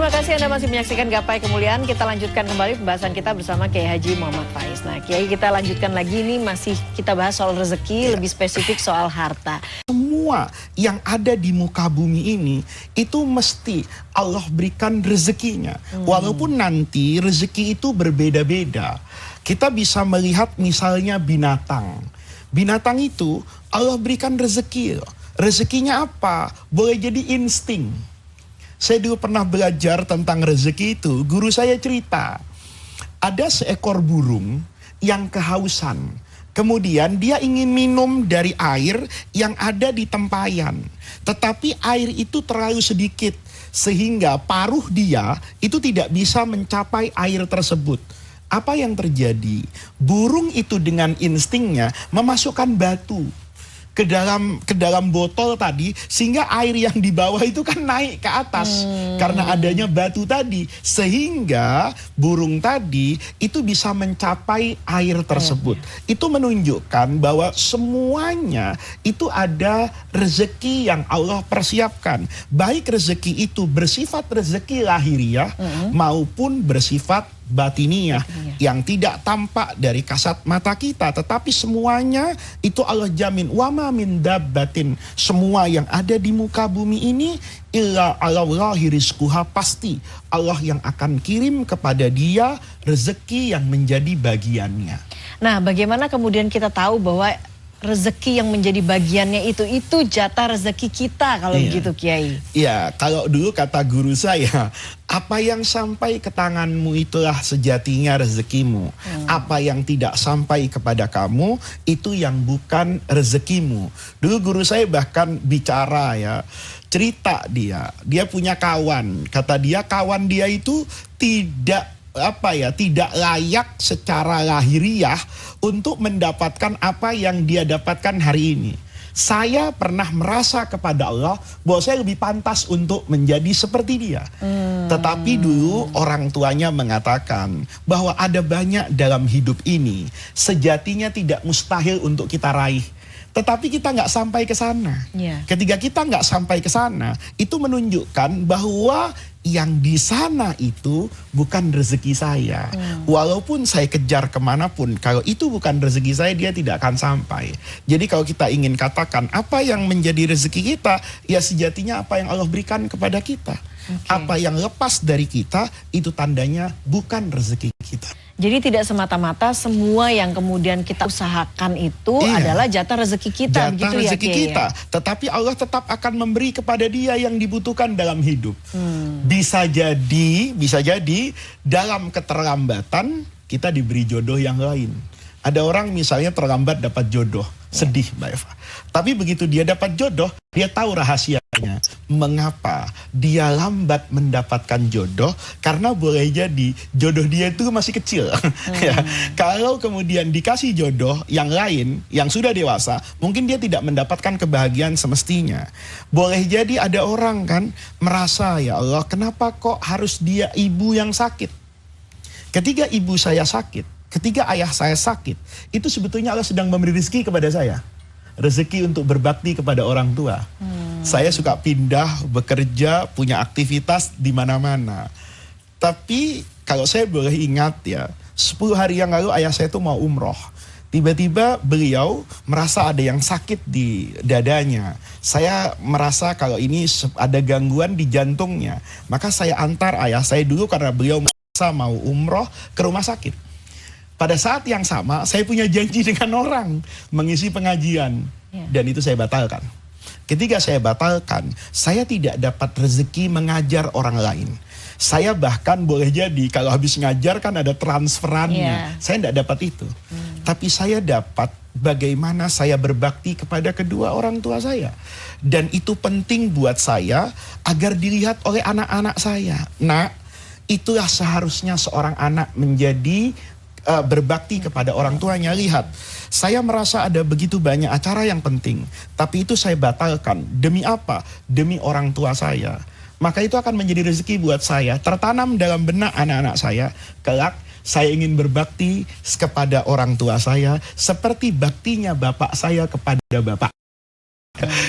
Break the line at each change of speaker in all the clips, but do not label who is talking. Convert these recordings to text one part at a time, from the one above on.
Terima kasih Anda masih menyaksikan Gapai Kemuliaan. Kita lanjutkan kembali pembahasan kita bersama Kiai Haji Muhammad Faiz. Nah, Kiai, kita lanjutkan lagi nih, masih kita bahas soal rezeki, lebih spesifik soal harta.
Semua yang ada di muka bumi ini itu mesti Allah berikan rezekinya. Walaupun nanti rezeki itu berbeda-beda. Kita bisa melihat misalnya binatang. Binatang itu Allah berikan rezeki. Rezekinya apa? Boleh jadi insting. Saya dulu pernah belajar tentang rezeki itu, guru saya cerita. Ada seekor burung yang kehausan. Kemudian dia ingin minum dari air yang ada di tempayan. Tetapi air itu terlalu sedikit. Sehingga paruh dia itu tidak bisa mencapai air tersebut. Apa yang terjadi? Burung itu dengan instingnya memasukkan batu ke dalam botol tadi, sehingga air yang di bawah itu kan naik ke atas karena adanya batu tadi, sehingga burung tadi itu bisa mencapai air tersebut. Itu menunjukkan bahwa semuanya itu ada rezeki yang Allah persiapkan, baik rezeki itu bersifat rezeki lahiriah maupun bersifat batiniyah yang tidak tampak dari kasat mata kita, tetapi semuanya itu Allah jamin. Wa ma min dabbatin, semua yang ada di muka bumi ini illa alallahi rizquha, pasti Allah yang akan kirim kepada dia rezeki yang menjadi bagiannya.
Nah, bagaimana kemudian kita tahu bahwa rezeki yang menjadi bagiannya itu jatah rezeki kita kalau begitu, Kiai?
Iya, kalau dulu kata guru saya, apa yang sampai ke tanganmu itulah sejatinya rezekimu. Apa yang tidak sampai kepada kamu itu yang bukan rezekimu. Dulu guru saya bahkan bicara cerita dia punya kawan. Kata dia, kawan dia itu tidak layak secara lahiriah untuk mendapatkan apa yang dia dapatkan hari ini. Saya pernah merasa kepada Allah bahwa saya lebih pantas untuk menjadi seperti dia. Tetapi dulu orang tuanya mengatakan bahwa ada banyak dalam hidup ini sejatinya tidak mustahil untuk kita raih. Tetapi kita nggak sampai ke sana. Ketika kita nggak sampai ke sana, itu menunjukkan bahwa yang di sana itu bukan rezeki saya. Walaupun saya kejar kemanapun, kalau itu bukan rezeki saya, dia tidak akan sampai. Jadi kalau kita ingin katakan apa yang menjadi rezeki kita, ya sejatinya apa yang Allah berikan kepada kita. Apa yang lepas dari kita, itu tandanya bukan rezeki kita.
Jadi tidak semata-mata semua yang kemudian kita usahakan itu adalah jatah rezeki kita,
jatah rezeki kita. Tetapi Allah tetap akan memberi kepada dia yang dibutuhkan dalam hidup. Bisa jadi dalam keterlambatan kita diberi jodoh yang lain. Ada orang misalnya terlambat dapat jodoh, sedih Mbak Eva. Tapi begitu dia dapat jodoh, dia tahu rahasianya. Mengapa dia lambat mendapatkan jodoh? Karena boleh jadi jodoh dia itu masih kecil. Kalau kemudian dikasih jodoh yang lain, yang sudah dewasa, mungkin dia tidak mendapatkan kebahagiaan semestinya. Boleh jadi ada orang kan merasa, ya Allah, kenapa kok harus dia ibu yang sakit? Ketika ibu saya sakit, ketika ayah saya sakit, itu sebetulnya Allah sedang memberi rezeki kepada saya. Rezeki untuk berbakti kepada orang tua. Saya suka pindah, bekerja, punya aktivitas di mana-mana. Tapi kalau saya boleh ingat 10 hari yang lalu ayah saya itu mau umroh. Tiba-tiba beliau merasa ada yang sakit di dadanya. Saya merasa kalau ini ada gangguan di jantungnya. Maka saya antar ayah saya dulu karena beliau merasa mau umroh ke rumah sakit. Pada saat yang sama, saya punya janji dengan orang mengisi pengajian. Dan itu saya batalkan. Ketika saya batalkan, saya tidak dapat rezeki mengajar orang lain. Saya bahkan boleh jadi, kalau habis ngajar kan ada transferannya. Saya tidak dapat itu. Tapi saya dapat bagaimana saya berbakti kepada kedua orang tua saya. Dan itu penting buat saya agar dilihat oleh anak-anak saya. Nah, itulah seharusnya seorang anak menjadi berbakti kepada orang tuanya. Lihat, saya merasa ada begitu banyak acara yang penting, tapi itu saya batalkan. Demi apa? Demi orang tua saya. Maka itu akan menjadi rezeki buat saya, tertanam dalam benak anak-anak saya. Kelak saya ingin berbakti kepada orang tua saya seperti baktinya bapak saya kepada bapak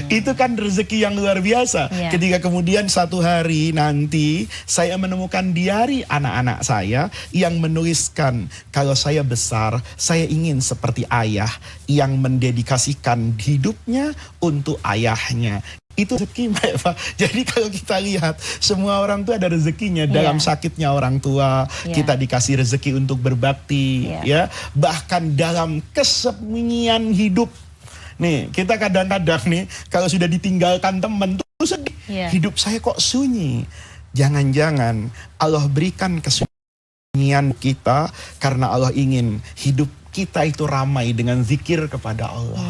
Itu kan rezeki yang luar biasa.
Iya.
Ketika kemudian satu hari nanti saya menemukan diari anak-anak saya yang menuliskan, kalau saya besar, saya ingin seperti ayah yang mendedikasikan hidupnya untuk ayahnya. Itu rezeki, Mbak Eva. Jadi kalau kita lihat, semua orang tuh ada rezekinya. Dalam sakitnya orang tua, kita dikasih rezeki untuk berbakti, ya. Bahkan dalam kesunyian hidup. Nih, kita kadang-kadang nih, kalau sudah ditinggalkan teman tuh sedih. Hidup saya kok sunyi. Jangan-jangan Allah berikan kesunyian kita karena Allah ingin hidup kita itu ramai dengan zikir kepada Allah.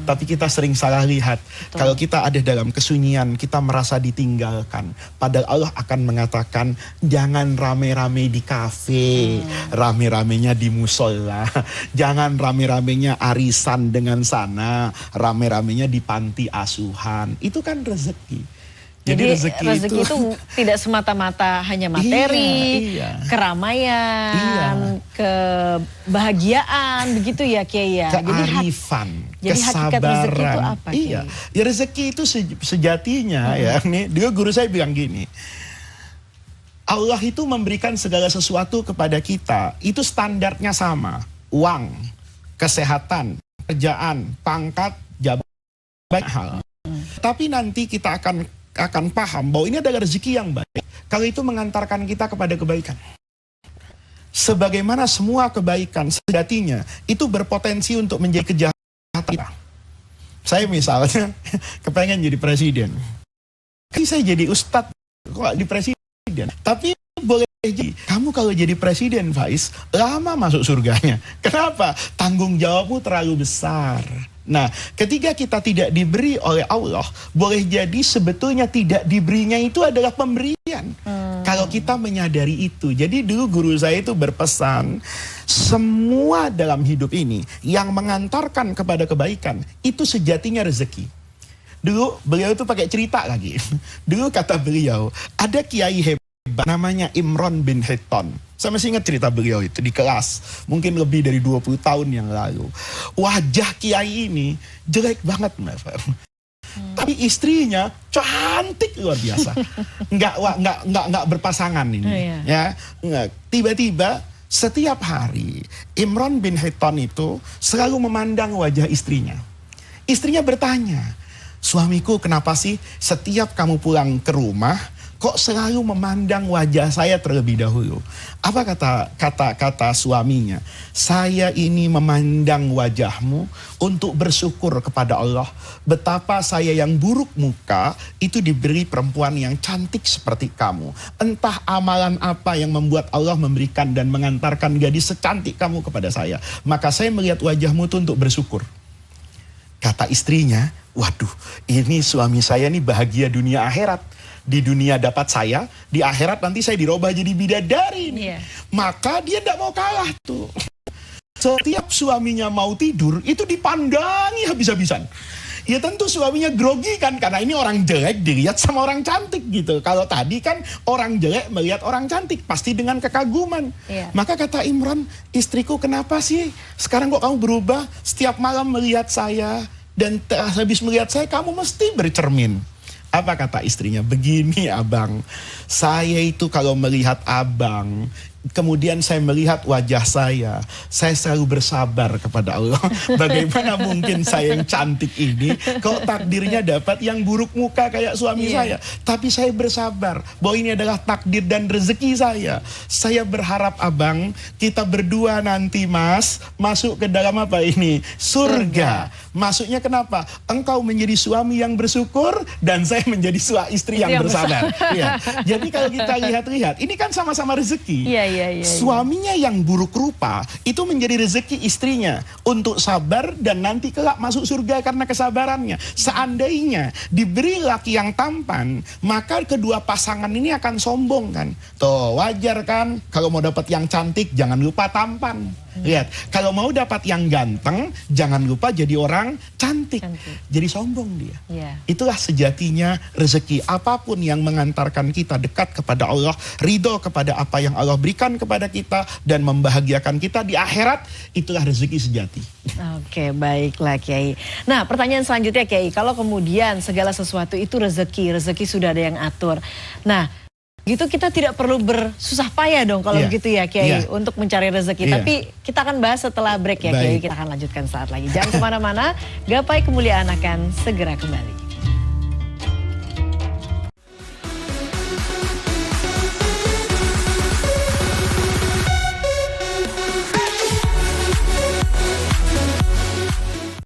Tapi kita sering salah lihat. Betul. Kalau kita ada dalam kesunyian, kita merasa ditinggalkan. Padahal Allah akan mengatakan, jangan rame-rame di kafe, rame-ramenya di musola. Jangan rame-ramenya arisan dengan sana, rame-ramenya di panti asuhan. Itu kan rezeki.
Jadi rezeki itu tidak semata-mata hanya materi, keramaian, kebahagiaan, begitu ya Kiai ya.
Kearifan,
jadi hakikat rezeki itu apa Kiai?
Iya, ya rezeki itu sejatinya ya. Nih, dulu guru saya bilang gini, Allah itu memberikan segala sesuatu kepada kita, itu standarnya sama. Uang, kesehatan, kerjaan, pangkat, jabatan, banyak hal. Tapi nanti kita akan paham bahwa ini adalah rezeki yang baik kalau itu mengantarkan kita kepada kebaikan. Sebagaimana semua kebaikan sejatinya itu berpotensi untuk menjadi kejahatan kita. Saya misalnya kepengen jadi presiden, saya jadi ustadz kok di presiden. Tapi boleh jadi kamu kalau jadi presiden Faiz lama masuk surganya. Kenapa? Tanggung jawabmu terlalu besar. Nah, ketika kita tidak diberi oleh Allah, boleh jadi sebetulnya tidak diberinya itu adalah pemberian. Kalau kita menyadari itu. Jadi dulu guru saya itu berpesan, semua dalam hidup ini yang mengantarkan kepada kebaikan, itu sejatinya rezeki. Dulu beliau itu pakai cerita lagi. Dulu kata beliau, ada kiai hebat namanya Imran bin Hitton. Saya masih ingat cerita beliau itu di kelas. Mungkin lebih dari 20 tahun yang lalu. Wajah kiai ini jelek banget, Mbak. Tapi istrinya cantik luar biasa. Nggak berpasangan ini. Ya, tiba-tiba setiap hari Imran bin Hitton itu selalu memandang wajah istrinya. Istrinya bertanya, suamiku kenapa sih setiap kamu pulang ke rumah kok selalu memandang wajah saya terlebih dahulu? Apa kata suaminya? Saya ini memandang wajahmu untuk bersyukur kepada Allah. Betapa saya yang buruk muka itu diberi perempuan yang cantik seperti kamu. Entah amalan apa yang membuat Allah memberikan dan mengantarkan gadis secantik kamu kepada saya. Maka saya melihat wajahmu itu untuk bersyukur. Kata istrinya, waduh ini suami saya nih bahagia dunia akhirat. Di dunia dapat saya, di akhirat nanti saya dirubah jadi bidadari. Maka dia tidak mau kalah tuh. Setiap suaminya mau tidur, itu dipandangi habis-habisan. Ya tentu suaminya grogi kan, karena ini orang jelek dilihat sama orang cantik gitu. Kalau tadi kan orang jelek melihat orang cantik, pasti dengan kekaguman. Maka kata Imran, istriku kenapa sih sekarang kok kamu berubah? Setiap malam melihat saya, dan habis melihat saya kamu mesti bercermin. Apa kata istrinya? Begini abang, saya itu kalau melihat abang, kemudian saya melihat wajah saya selalu bersabar kepada Allah. Bagaimana mungkin saya yang cantik ini, kok takdirnya dapat yang buruk muka kayak suami saya. Tapi saya bersabar, bahwa ini adalah takdir dan rezeki saya. Saya berharap abang, kita berdua nanti mas, masuk ke dalam apa ini? Surga. Maksudnya kenapa? Engkau menjadi suami yang bersyukur, dan saya menjadi istri yang bersabar. Jadi kalau kita lihat-lihat, ini kan sama-sama rezeki. Suaminya yang buruk rupa itu menjadi rezeki istrinya untuk sabar dan nanti kelak masuk surga karena kesabarannya. Seandainya diberi laki yang tampan, maka kedua pasangan ini akan sombong kan. Tuh wajar kan, kalau mau dapat yang cantik jangan lupa tampan. Lihat, kalau mau dapat yang ganteng, jangan lupa jadi orang cantik. Jadi sombong dia. Itulah sejatinya rezeki. Apapun yang mengantarkan kita dekat kepada Allah, ridho kepada apa yang Allah berikan kepada kita, dan membahagiakan kita di akhirat, itulah rezeki sejati.
Oke, baiklah Kiai. Nah, pertanyaan selanjutnya Kiai, kalau kemudian segala sesuatu itu rezeki sudah ada yang atur. Nah, gitu kita tidak perlu bersusah payah dong kalau begitu ya Kiai untuk mencari rezeki. Tapi kita akan bahas setelah break ya Kiai. Kita akan lanjutkan saat lagi. Jangan kemana-mana, Gapai Kemuliaan akan segera kembali.